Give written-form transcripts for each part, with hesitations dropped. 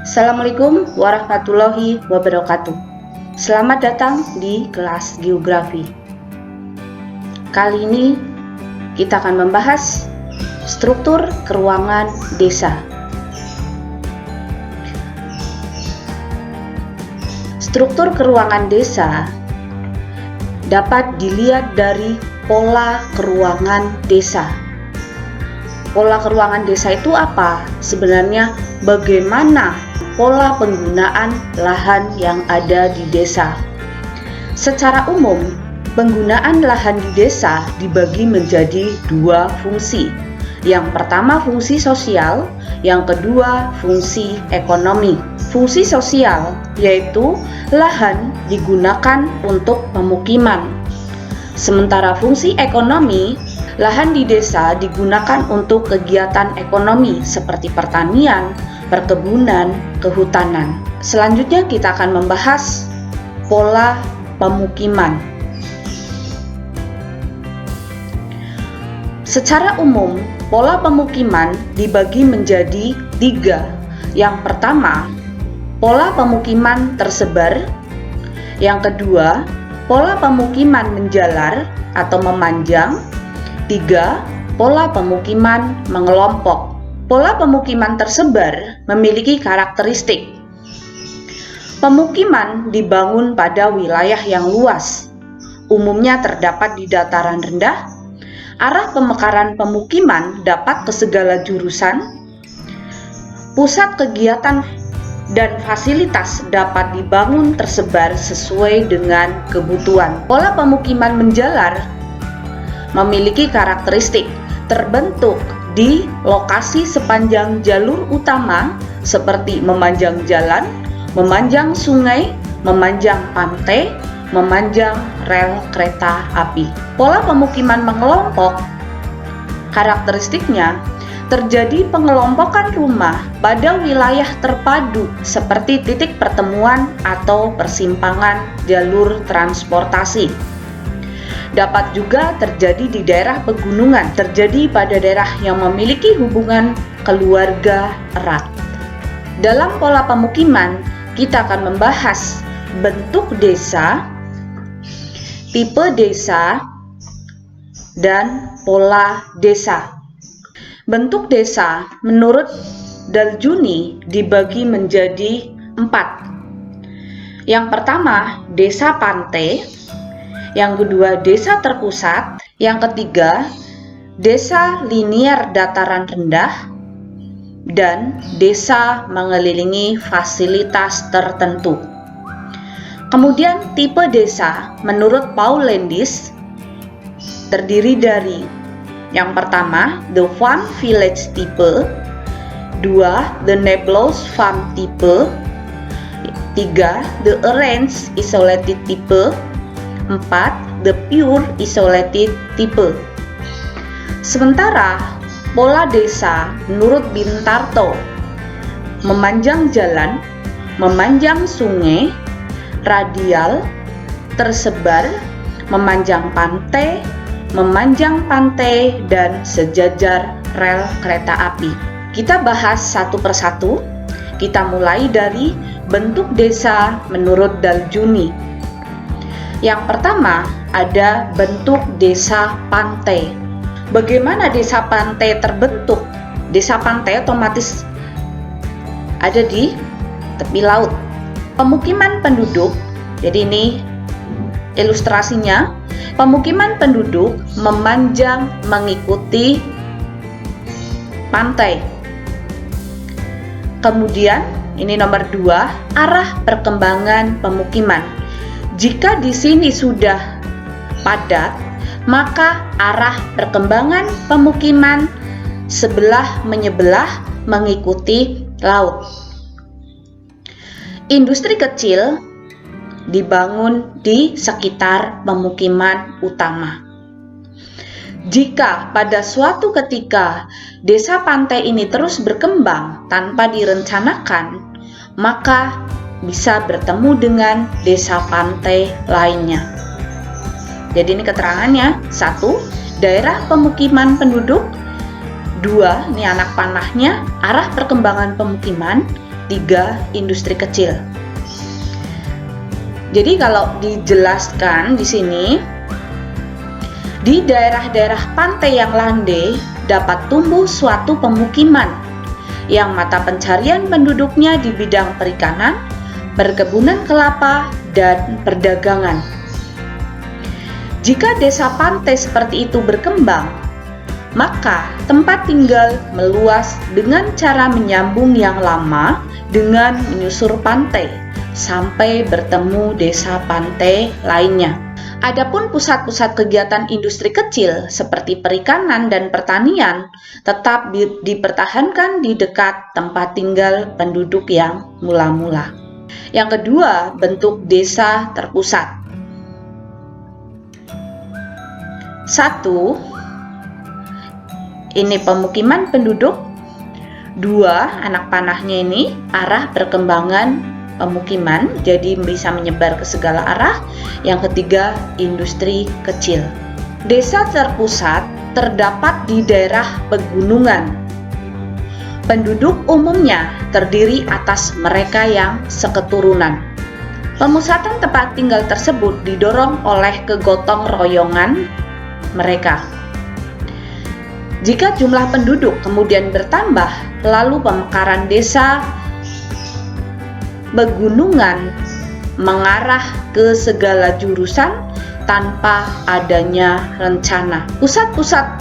Assalamualaikum warahmatullahi wabarakatuh. Selamat datang di kelas geografi. Kali ini kita akan membahas struktur keruangan desa. Struktur keruangan desa dapat dilihat dari pola keruangan desa. Pola keruangan desa itu apa? Sebenarnya bagaimana pola penggunaan lahan yang ada di desa. Secara umum, penggunaan lahan di desa dibagi menjadi dua fungsi. Yang pertama fungsi sosial, yang kedua fungsi ekonomi. Fungsi sosial yaitu lahan digunakan untuk pemukiman. Sementara fungsi ekonomi, lahan di desa digunakan untuk kegiatan ekonomi seperti pertanian, perkebunan, kehutanan. Selanjutnya kita akan membahas pola pemukiman. Secara umum, pola pemukiman dibagi menjadi tiga. Yang pertama, pola pemukiman tersebar. Yang kedua, pola pemukiman menjalar atau memanjang. Tiga, pola pemukiman mengelompok. Pola pemukiman tersebar memiliki karakteristik. Pemukiman dibangun pada wilayah yang luas, umumnya terdapat di dataran rendah. Arah pemekaran pemukiman dapat ke segala jurusan. Pusat kegiatan dan fasilitas dapat dibangun tersebar sesuai dengan kebutuhan. Pola pemukiman menjalar memiliki karakteristik terbentuk di lokasi sepanjang jalur utama seperti memanjang jalan, memanjang sungai, memanjang pantai, memanjang rel kereta api. Pola pemukiman mengelompok, karakteristiknya terjadi pengelompokan rumah pada wilayah terpadu seperti titik pertemuan atau persimpangan jalur transportasi. Dapat juga terjadi di daerah pegunungan, terjadi pada daerah yang memiliki hubungan keluarga erat. Dalam pola pemukiman, kita akan membahas bentuk desa, tipe desa, dan pola desa. Bentuk desa menurut Daljuni dibagi menjadi 4. Yang pertama, desa pantai. Yang kedua, desa terpusat. Yang ketiga, desa linear dataran rendah. Dan desa mengelilingi fasilitas tertentu. Kemudian tipe desa menurut Paul Landis terdiri dari yang pertama, the farm village type. 2, the nebulous farm type. 3, the arranged isolated type. 4, the pure isolated type. Sementara pola desa menurut Bintarto memanjang jalan, memanjang sungai, radial, tersebar, memanjang pantai, dan sejajar rel kereta api. Kita bahas satu persatu. Kita mulai dari bentuk desa menurut Daljuni. Yang pertama, ada bentuk desa pantai. Bagaimana desa pantai terbentuk? Desa pantai otomatis ada di tepi laut. Pemukiman penduduk, jadi ini ilustrasinya, pemukiman penduduk memanjang mengikuti pantai. Kemudian, ini nomor 2, arah perkembangan pemukiman. Jika di sini sudah padat, maka arah perkembangan pemukiman sebelah menyebelah mengikuti laut. Industri kecil dibangun di sekitar pemukiman utama. Jika pada suatu ketika desa pantai ini terus berkembang tanpa direncanakan, maka bisa bertemu dengan desa pantai lainnya. Jadi ini keterangannya. 1, daerah pemukiman penduduk. 2, ini anak panahnya, arah perkembangan pemukiman. ketiga industri kecil. Jadi kalau dijelaskan di sini, di daerah-daerah pantai yang landai dapat tumbuh suatu pemukiman yang mata pencarian penduduknya di bidang perikanan, perkebunan kelapa, dan perdagangan. Jika desa pantai seperti itu berkembang, maka tempat tinggal meluas dengan cara menyambung yang lama dengan menyusur pantai sampai bertemu desa pantai lainnya. Adapun pusat-pusat kegiatan industri kecil seperti perikanan dan pertanian tetap dipertahankan di dekat tempat tinggal penduduk yang mula-mula. Yang kedua, bentuk desa terpusat. 1. Ini pemukiman penduduk. 2. Anak panahnya ini arah perkembangan pemukiman, jadi bisa menyebar ke segala arah. Yang ketiga, industri kecil. Desa terpusat terdapat di daerah pegunungan. Penduduk umumnya terdiri atas mereka yang seketurunan. Pemusatan tempat tinggal tersebut didorong oleh kegotong royongan mereka. Jika jumlah penduduk kemudian bertambah, lalu pemekaran desa pegunungan mengarah ke segala jurusan tanpa adanya rencana. Pusat-pusat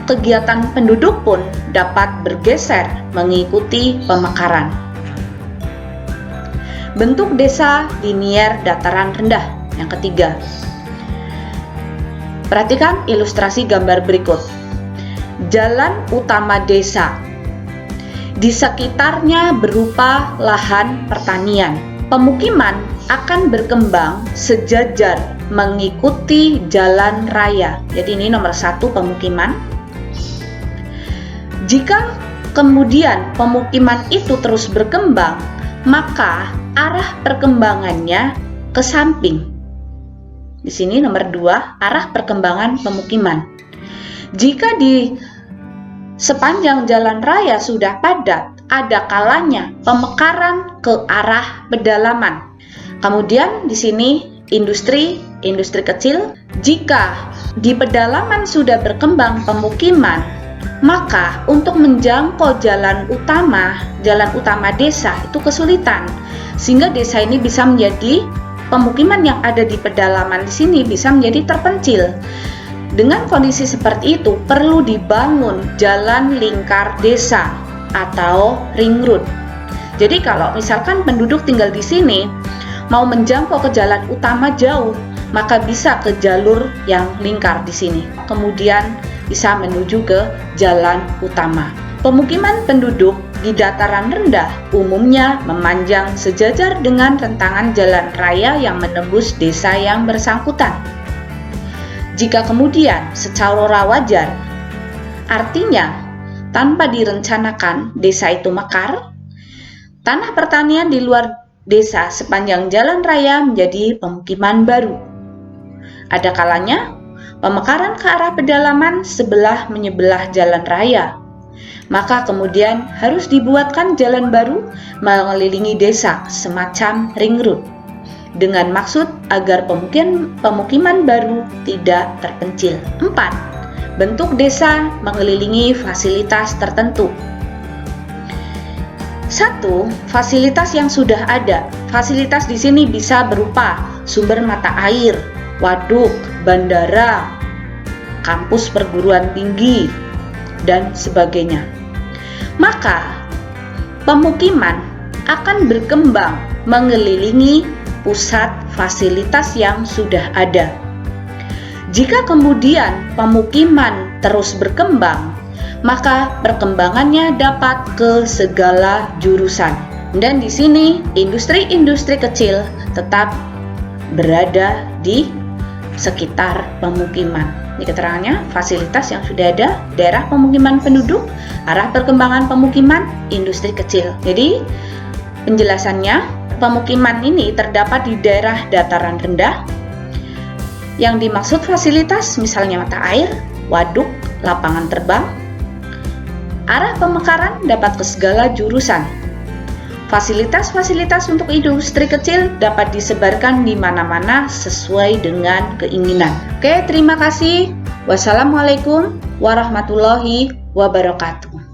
kegiatan penduduk pun dapat bergeser mengikuti pemekaran. Bentuk desa linier dataran rendah. Yang ketiga, perhatikan ilustrasi gambar berikut. Jalan utama desa. Di sekitarnya berupa lahan pertanian. Pemukiman akan berkembang sejajar mengikuti jalan raya. Jadi ini nomor 1 pemukiman. Jika kemudian pemukiman itu terus berkembang, maka arah perkembangannya ke samping. Di sini nomor 2, arah perkembangan pemukiman. Jika di sepanjang jalan raya sudah padat, ada kalanya pemekaran ke arah pedalaman. Kemudian di sini industri kecil. Jika di pedalaman sudah berkembang pemukiman, maka untuk menjangkau jalan utama desa itu kesulitan. Sehingga desa ini bisa menjadi pemukiman yang ada di pedalaman di sini bisa menjadi terpencil. Dengan kondisi seperti itu, perlu dibangun jalan lingkar desa atau ring road. Jadi kalau misalkan penduduk tinggal di sini, mau menjangkau ke jalan utama jauh, maka bisa ke jalur yang lingkar di sini. Kemudian bisa menuju ke jalan utama. Pemukiman penduduk di dataran rendah umumnya memanjang sejajar dengan rentangan jalan raya yang menembus desa yang bersangkutan. Jika kemudian secara wajar, artinya tanpa direncanakan desa itu mekar, tanah pertanian di luar desa sepanjang jalan raya menjadi pemukiman baru. Ada kalanya pemekaran ke arah pedalaman menyebelah jalan raya. Maka kemudian harus dibuatkan jalan baru mengelilingi desa semacam ring road, dengan maksud agar pemukiman baru tidak terpencil. 4. Bentuk desa mengelilingi fasilitas tertentu. 1. Fasilitas yang sudah ada. Fasilitas di sini bisa berupa sumber mata air, waduk, bandara, kampus perguruan tinggi, dan sebagainya. Maka pemukiman akan berkembang mengelilingi pusat fasilitas yang sudah ada. Jika kemudian pemukiman terus berkembang, maka perkembangannya dapat ke segala jurusan. Dan di sini industri kecil tetap berada di sekitar pemukiman. Ini keterangannya, fasilitas yang sudah ada, daerah pemukiman penduduk, arah perkembangan pemukiman, industri kecil. Jadi penjelasannya, pemukiman ini terdapat di daerah dataran rendah. Yang dimaksud fasilitas misalnya mata air, waduk, lapangan terbang. Arah pemekaran dapat ke segala jurusan. Fasilitas-fasilitas untuk industri kecil dapat disebarkan di mana-mana sesuai dengan keinginan. Oke, terima kasih. Wassalamualaikum warahmatullahi wabarakatuh.